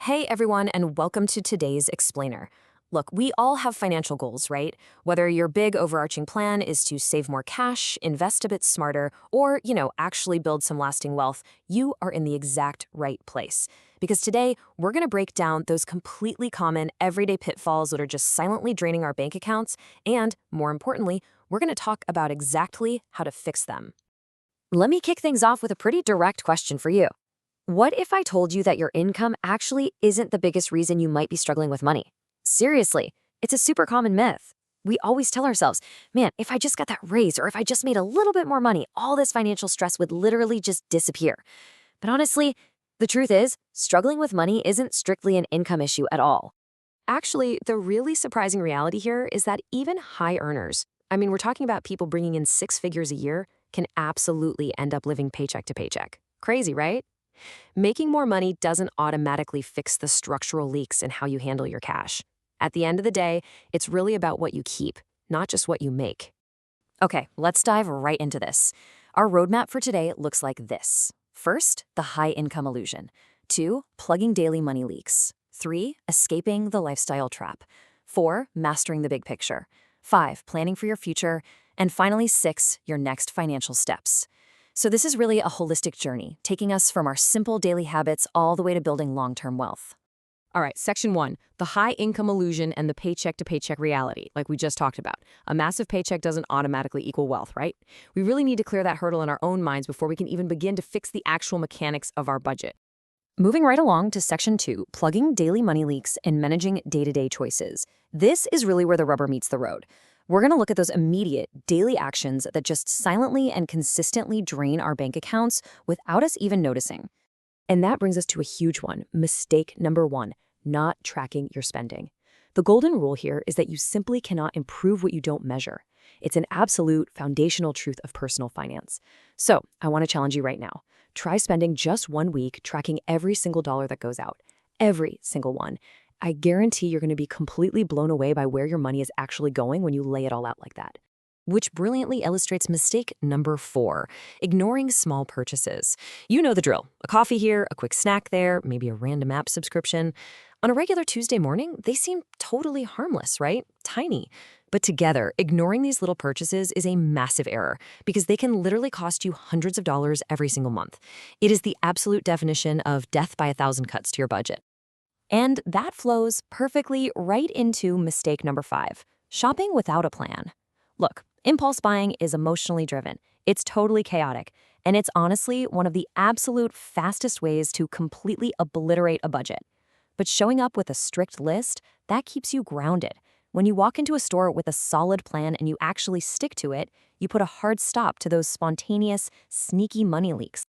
Hey everyone, and welcome to today's Explainer. Look, we all have financial goals, right? Whether your big overarching plan is to save more cash, invest a bit smarter, or, actually build some lasting wealth, you are in the exact right place. Because today, we're going to break down those completely common everyday pitfalls that are just silently draining our bank accounts, and, more importantly, we're going to talk about exactly how to fix them. Let me kick things off with a pretty direct question for you. What if I told you that your income actually isn't the biggest reason you might be struggling with money? Seriously, it's a super common myth. We always tell ourselves, man, if I just got that raise or if I just made a little bit more money, all this financial stress would literally just disappear. But honestly, the truth is, struggling with money isn't strictly an income issue at all. Actually, the really surprising reality here is that even high earners, we're talking about people bringing in six figures a year, can absolutely end up living paycheck to paycheck. Crazy, right? Making more money doesn't automatically fix the structural leaks in how you handle your cash. At the end of the day, it's really about what you keep, not just what you make. Okay, let's dive right into this. Our roadmap for today looks like this. First, the high income illusion. 2, plugging daily money leaks. 3, escaping the lifestyle trap. 4, mastering the big picture. 5, planning for your future. And finally, 6, your next financial steps. So this is really a holistic journey, taking us from our simple daily habits all the way to building long-term wealth. All right, section 1, the high income illusion and the paycheck to paycheck reality, like we just talked about. A massive paycheck doesn't automatically equal wealth, right? We really need to clear that hurdle in our own minds before we can even begin to fix the actual mechanics of our budget. Moving right along to section 2, plugging daily money leaks and managing day-to-day choices. This is really where the rubber meets the road. We're going to look at those immediate, daily actions that just silently and consistently drain our bank accounts without us even noticing. And that brings us to a huge one, mistake number 1, not tracking your spending. The golden rule here is that you simply cannot improve what you don't measure. It's an absolute foundational truth of personal finance. So I want to challenge you right now. Try spending just 1 week tracking every single dollar that goes out. Every single one. I guarantee you're going to be completely blown away by where your money is actually going when you lay it all out like that. Which brilliantly illustrates mistake number 4, ignoring small purchases. You know the drill. A coffee here, a quick snack there, maybe a random app subscription. On a regular Tuesday morning, they seem totally harmless, right? Tiny. But together, ignoring these little purchases is a massive error because they can literally cost you hundreds of dollars every single month. It is the absolute definition of death by 1,000 cuts to your budget. And that flows perfectly right into mistake number 5, shopping without a plan. Look, impulse buying is emotionally driven. It's totally chaotic, and it's honestly one of the absolute fastest ways to completely obliterate a budget. But showing up with a strict list, that keeps you grounded. When you walk into a store with a solid plan and you actually stick to it, you put a hard stop to those spontaneous, sneaky money leaks.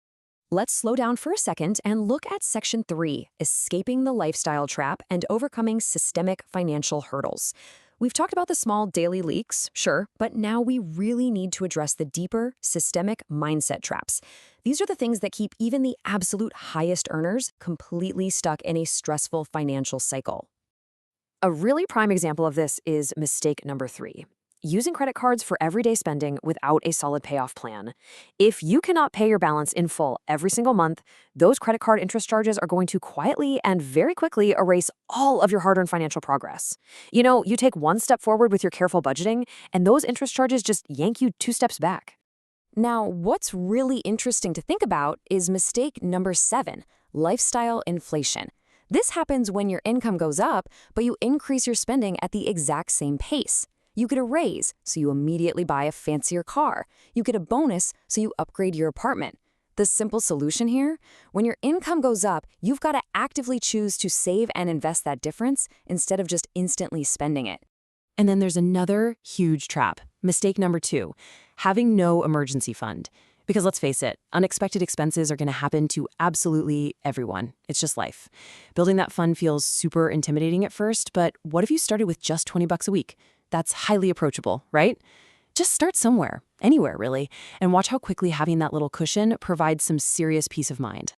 Let's slow down for a second and look at section 3, escaping the lifestyle trap and overcoming systemic financial hurdles. We've talked about the small daily leaks, sure, but now we really need to address the deeper, systemic mindset traps. These are the things that keep even the absolute highest earners completely stuck in a stressful financial cycle. A really prime example of this is mistake number 3. Using credit cards for everyday spending without a solid payoff plan. If you cannot pay your balance in full every single month, those credit card interest charges are going to quietly and very quickly erase all of your hard-earned financial progress. You take one step forward with your careful budgeting, and those interest charges just yank you 2 steps back. Now, what's really interesting to think about is mistake number 7, lifestyle inflation. This happens when your income goes up, but you increase your spending at the exact same pace. You get a raise, so you immediately buy a fancier car. You get a bonus, so you upgrade your apartment. The simple solution here? When your income goes up, you've got to actively choose to save and invest that difference instead of just instantly spending it. And then there's another huge trap. Mistake number 2, having no emergency fund. Because let's face it, unexpected expenses are going to happen to absolutely everyone. It's just life. Building that fund feels super intimidating at first, but what if you started with just $20 a week? That's highly approachable, right? Just start somewhere, anywhere really, and watch how quickly having that little cushion provides some serious peace of mind.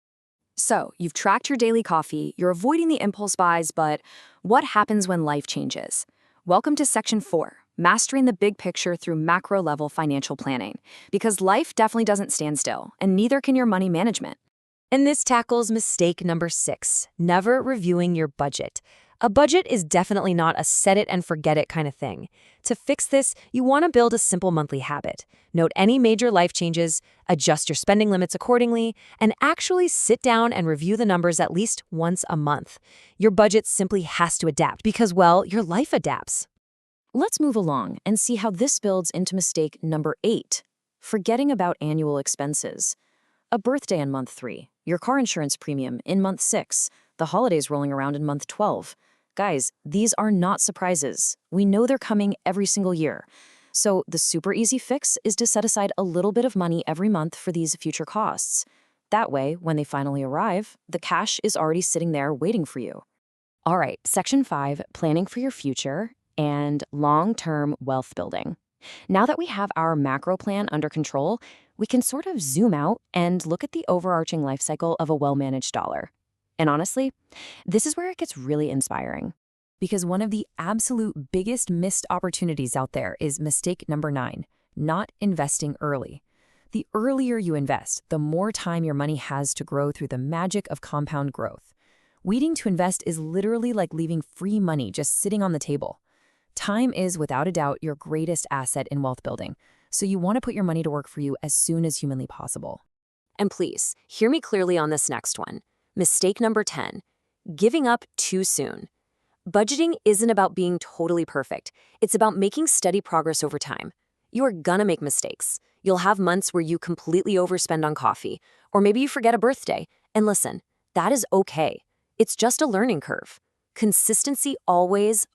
So, you've tracked your daily coffee, you're avoiding the impulse buys, but what happens when life changes? Welcome to section 4, mastering the big picture through macro-level financial planning. Because life definitely doesn't stand still, and neither can your money management. And this tackles mistake number 6, never reviewing your budget. A budget is definitely not a set it and forget it kind of thing. To fix this, you want to build a simple monthly habit. Note any major life changes, adjust your spending limits accordingly, and actually sit down and review the numbers at least once a month. Your budget simply has to adapt because, well, your life adapts. Let's move along and see how this builds into mistake number 8, forgetting about annual expenses. A birthday in month 3, your car insurance premium in month 6, the holidays rolling around in month 12. Guys, these are not surprises. We know they're coming every single year. So the super easy fix is to set aside a little bit of money every month for these future costs. That way, when they finally arrive, the cash is already sitting there waiting for you. All right, section 5, planning for your future and long-term wealth building. Now that we have our macro plan under control, we can sort of zoom out and look at the overarching life cycle of a well-managed dollar. And honestly, this is where it gets really inspiring. Because one of the absolute biggest missed opportunities out there is mistake number 9, not investing early. The earlier you invest, the more time your money has to grow through the magic of compound growth. Waiting to invest is literally like leaving free money just sitting on the table. Time is, without a doubt, your greatest asset in wealth building, so you want to put your money to work for you as soon as humanly possible. And please, hear me clearly on this next one. Mistake number 10, giving up too soon. Budgeting isn't about being totally perfect. It's about making steady progress over time. You are gonna make mistakes. You'll have months where you completely overspend on coffee, or maybe you forget a birthday. And listen, that is okay. It's just a learning curve. Consistency always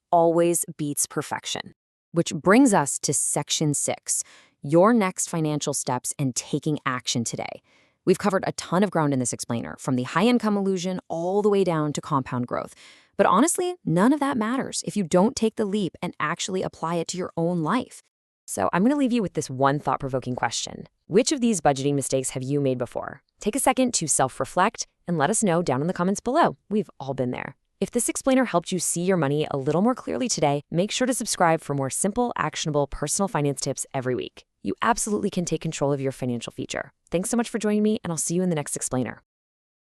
beats perfection. Which brings us to section 6, your next financial steps and taking action today. We've covered a ton of ground in this explainer, from the high-income illusion all the way down to compound growth. But honestly, none of that matters if you don't take the leap and actually apply it to your own life. So I'm going to leave you with this one thought-provoking question. Which of these budgeting mistakes have you made before? Take a second to self-reflect and let us know down in the comments below. We've all been there. If this explainer helped you see your money a little more clearly today, make sure to subscribe for more simple, actionable personal finance tips every week. You absolutely can take control of your financial future. Thanks so much for joining me, and I'll see you in the next explainer.